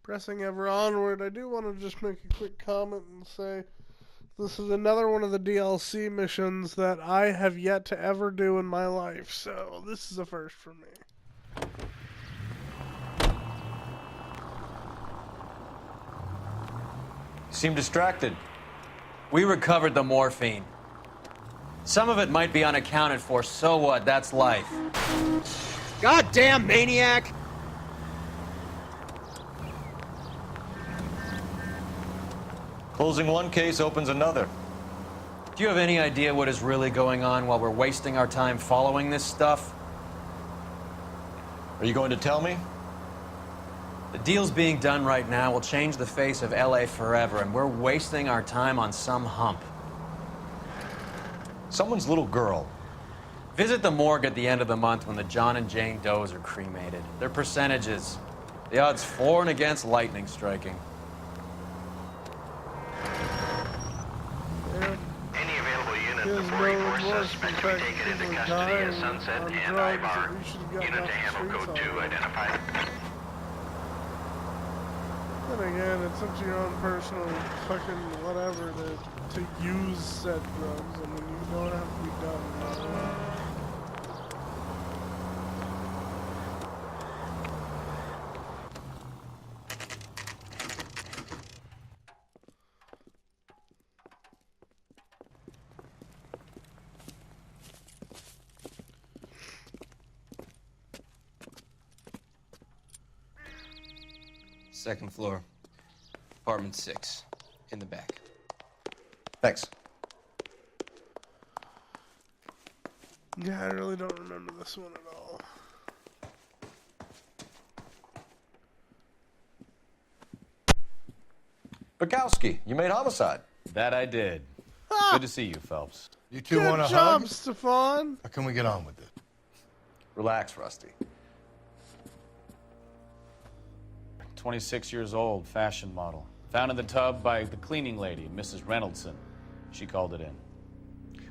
Pressing ever onward, I do want to just make a quick comment and say this is another one of the DLC missions that I have yet to ever do in my life, so this is a first for me. You seem distracted. We recovered the morphine. Some of it might be unaccounted for, so what? That's life. Goddamn maniac! Closing one case opens another. Do you have any idea what is really going on while we're wasting our time following this stuff? Are you going to tell me? The deals being done right now will change the face of LA forever, and we're wasting our time on some hump. Someone's little girl. Visit the morgue at the end of the month when the John and Jane Does are cremated. Their percentages. The odds for and against lightning striking. Any available units, the 44 suspects be taken into custody at Sunset and Ibar. Unit to handle code 2 identified. Then again, it's up to your own personal fucking whatever to use said drugs. I mean, you don't have to be done. Second floor. Apartment 6. In the back. Thanks. Yeah, I really don't remember this one at all. Bukowski, you made homicide. That I did. Ha! Good to see you, Phelps. You two want Good to job, hug? Stefan. Or can we get on with it? Relax, Rusty. 26 years old, fashion model. Found in the tub by the cleaning lady, Mrs. Reynoldson. She called it in.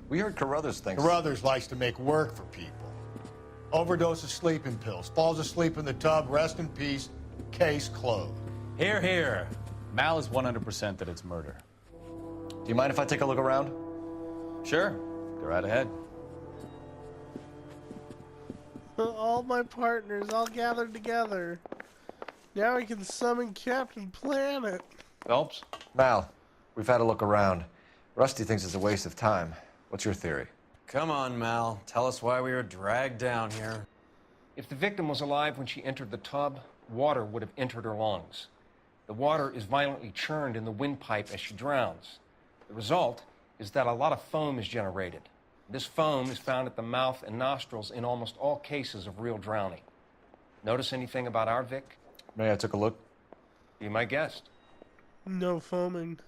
We heard Carruthers thinks... Carruthers likes to make work for people. Overdose of sleeping pills. Falls asleep in the tub. Rest in peace. Case closed. Here, here. Mal is 100% that it's murder. Do you mind if I take a look around? Sure. Go right ahead. All my partners all gathered together. Now we can summon Captain Planet. Phelps? Mal, we've had a look around. Rusty thinks it's a waste of time. What's your theory? Come on, Mal. Tell us why we were dragged down here. If the victim was alive when she entered the tub, water would have entered her lungs. The water is violently churned in the windpipe as she drowns. The result is that a lot of foam is generated. This foam is found at the mouth and nostrils in almost all cases of real drowning. Notice anything about our Vic? May I took a look? Be my guest. No foaming.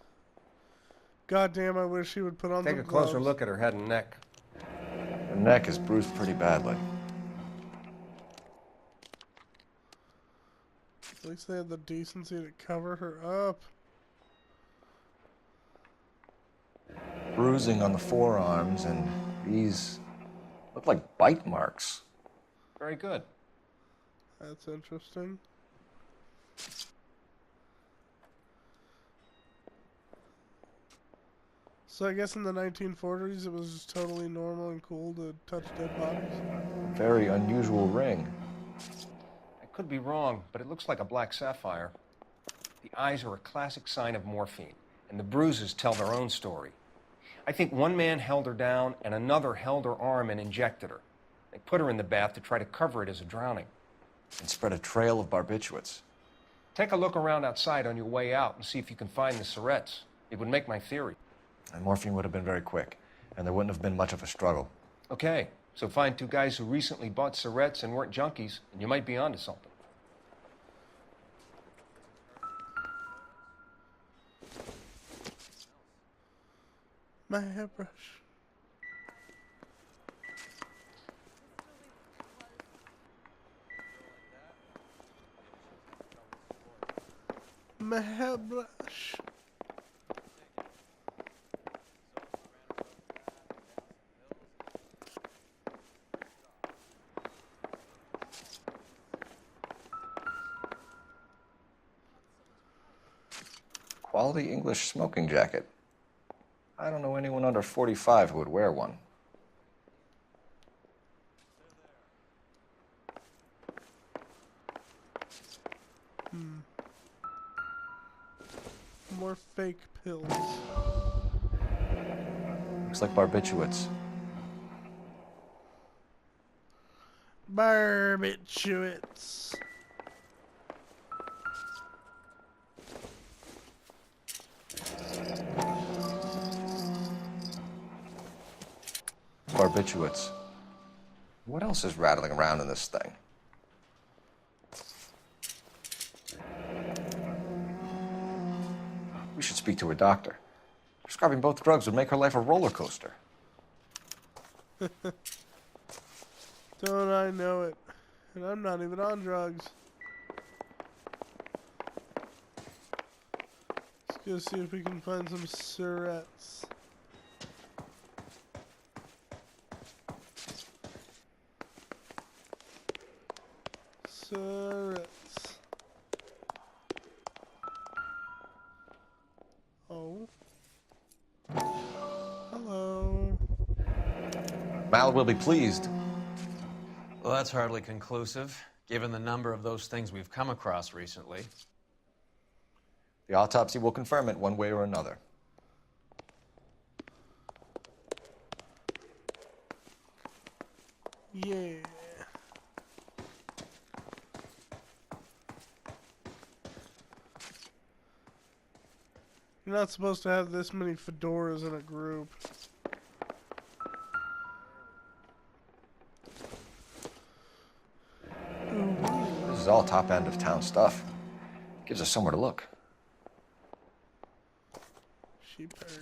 Goddamn, I wish he would put on Take some a closer gloves. look at her head and neck. Her neck is bruised pretty badly. At least they had the decency to cover her up. Bruising on the forearms, and these look like bite marks. Very good. That's interesting. So I guess in the 1940s it was just totally normal and cool to touch dead bodies. Very unusual ring. I could be wrong, but it looks like a black sapphire. The eyes are a classic sign of morphine, and the bruises tell their own story. I think one man held her down and another held her arm and injected her. They put her in the bath to try to cover it as a drowning. And spread a trail of barbiturates. Take a look around outside on your way out and see if you can find the syrettes. It would make my theory. And morphine would have been very quick, and there wouldn't have been much of a struggle. Okay, so find two guys who recently bought syrettes and weren't junkies, and you might be onto something. My hairbrush. My hairbrush. Quality English smoking jacket. I don't know anyone under 45 who would wear one. More fake pills. Looks like barbiturates. Barbiturates. Barbiturates. What else is rattling around in this thing? We should speak to her doctor. Prescribing both drugs would make her life a roller coaster. Don't I know it? And I'm not even on drugs. Let's go see if we can find some syrettes. Syrettes. Oh. Hello. Mal will be pleased. Well, that's hardly conclusive, given the number of those things we've come across recently. The autopsy will confirm it one way or another. Yeah. You're not supposed to have this many fedoras in a group. This is all top end of town stuff. Gives us somewhere to look. She party.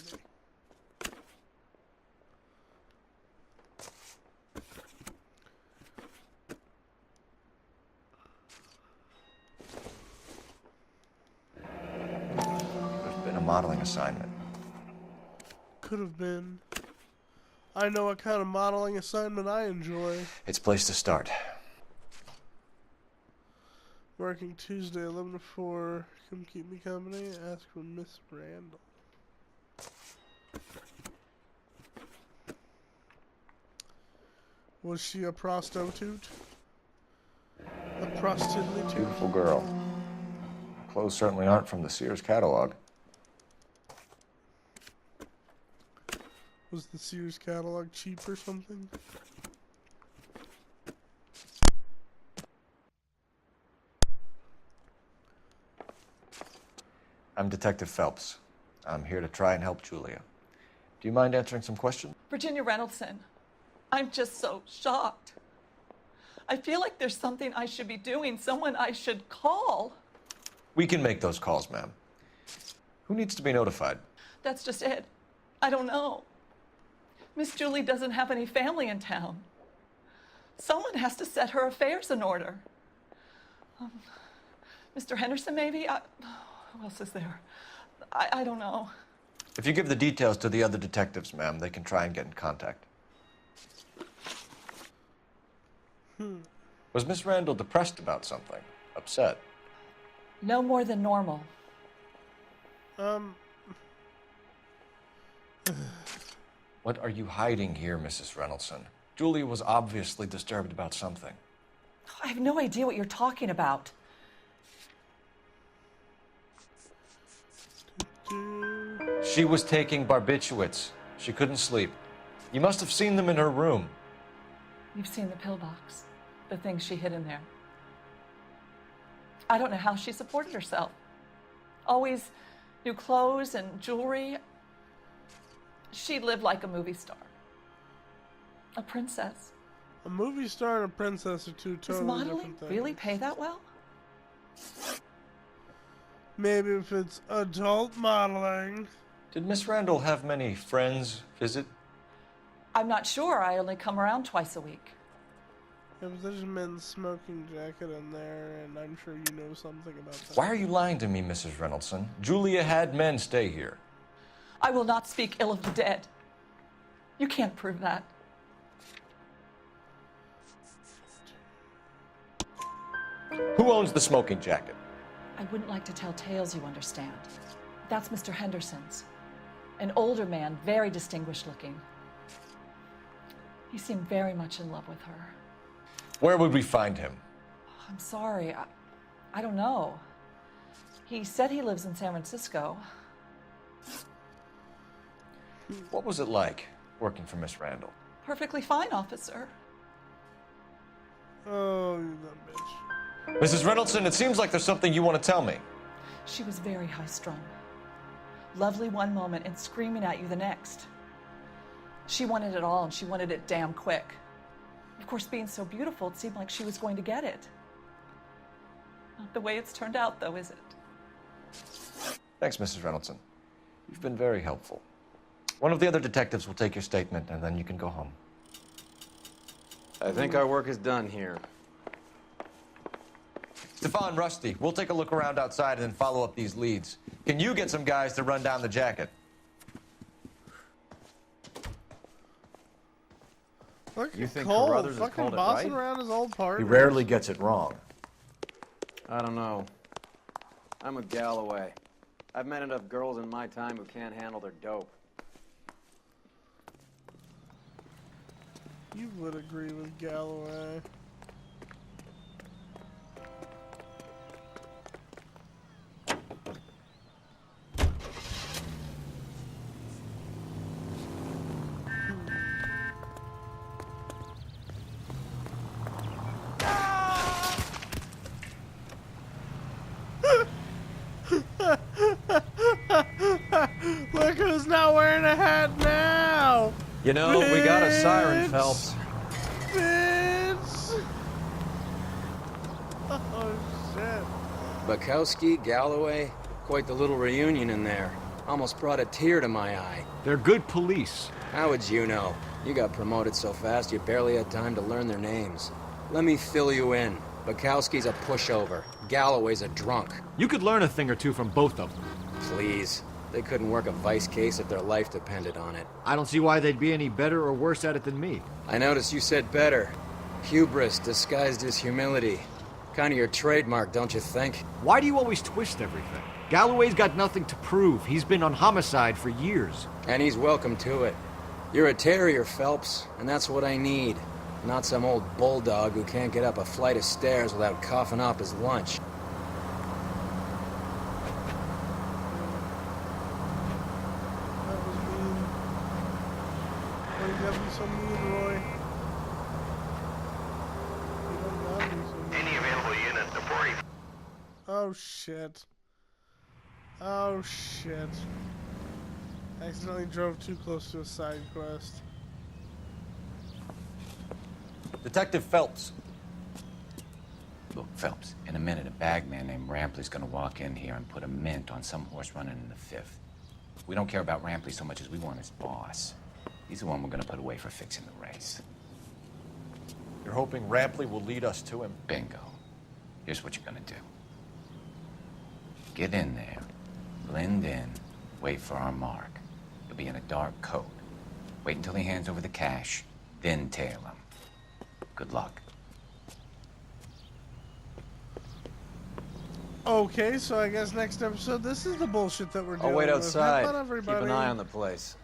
There's been a modeling assignment. Could have been. I know what kind of modeling assignment I enjoy. It's a place to start. Working Tuesday, 11 to 4. Come keep me company. Ask for Miss Randall. Was she a prostitute? A prostitute? Beautiful girl. Clothes certainly aren't from the Sears catalog. Was the Sears catalog cheap or something? I'm Detective Phelps. I'm here to try and help Julia. Do you mind answering some questions? Virginia Reynoldson, I'm just so shocked. I feel like there's something I should be doing, someone I should call. We can make those calls, ma'am. Who needs to be notified? That's just it. I don't know. Miss Julie doesn't have any family in town. Someone has to set her affairs in order. Mr. Henderson, maybe? Who else is there? I don't know. If you give the details to the other detectives, ma'am, they can try and get in contact. Was Miss Randall depressed about something? Upset? No more than normal. What are you hiding here, Mrs. Reynoldson? Julia was obviously disturbed about something. I have no idea what you're talking about. She was taking barbiturates. She couldn't sleep. You must have seen them in her room. You've seen the pillbox, the things she hid in there. I don't know how she supported herself. Always new clothes and jewelry. She lived like a movie star. A princess. A movie star and a princess are two Does totally modeling different things. really pay that well? Maybe if it's adult modeling. Did Miss Randall have many friends visit? I'm not sure. I only come around twice a week. Yeah, but there's a men's smoking jacket in there, and I'm sure you know something about that. Why are you lying to me, Mrs. Reynoldson? Julia had men stay here. I will not speak ill of the dead. You can't prove that. Who owns the smoking jacket? I wouldn't like to tell tales, you understand. That's Mr. Henderson's. An older man, very distinguished looking. He seemed very much in love with her. Where would we find him? I'm sorry, I don't know. He said he lives in San Francisco. What was it like working for Miss Randall? Perfectly fine, officer. Oh, you that bitch. Mrs. Reynoldson, it seems like there's something you want to tell me. She was very high-strung. Lovely one moment and screaming at you the next. She wanted it all, and she wanted it damn quick. Of course, being so beautiful, it seemed like she was going to get it. Not the way it's turned out, though, is it? Thanks, Mrs. Reynoldson. You've been very helpful. One of the other detectives will take your statement, and then you can go home. I think our work is done here. Stefan, Rusty, we'll take a look around outside and then follow up these leads. Can you get some guys to run down the jacket? Look You at think Cole Carruthers has fucking called it bossing right? around his old partner. He rarely gets it wrong. I don't know. I'm with Galloway. I've met enough girls in my time who can't handle their dope. You would agree with Galloway. Look who's not wearing a hat now! You know, we got a siren, Phelps. Bitch! Oh, shit. Bukowski, Galloway, quite the little reunion in there. Almost brought a tear to my eye. They're good police. How would you know? You got promoted so fast you barely had time to learn their names. Let me fill you in. Bukowski's a pushover. Galloway's a drunk. You could learn a thing or two from both of them. Please. They couldn't work a vice case if their life depended on it. I don't see why they'd be any better or worse at it than me. I noticed you said better. Hubris disguised as humility. Kind of your trademark, don't you think? Why do you always twist everything? Galloway's got nothing to prove. He's been on homicide for years. And he's welcome to it. You're a terrier, Phelps, and that's what I need. Not some old bulldog who can't get up a flight of stairs without coughing up his lunch. That was mean. Why you gotta be so mean, Roy? You don't gotta be so mean. Any available unit to 40. Oh, shit. Oh, shit. I accidentally drove too close to a side quest. Detective Phelps. Look, Phelps, in a minute, a bagman named Rampley's gonna walk in here and put a mint on some horse running in the fifth. We don't care about Rampley so much as we want his boss. He's the one we're gonna put away for fixing the race. You're hoping Rampley will lead us to him? Bingo. Here's what you're gonna do. Get in there, blend in, wait for our mark. You'll be in a dark coat. Wait until he hands over the cash, then tail him. Good luck. Okay, so I guess next episode, this is the bullshit that we're doing. I'll wait outside. Have fun, everybody. Keep an eye on the place.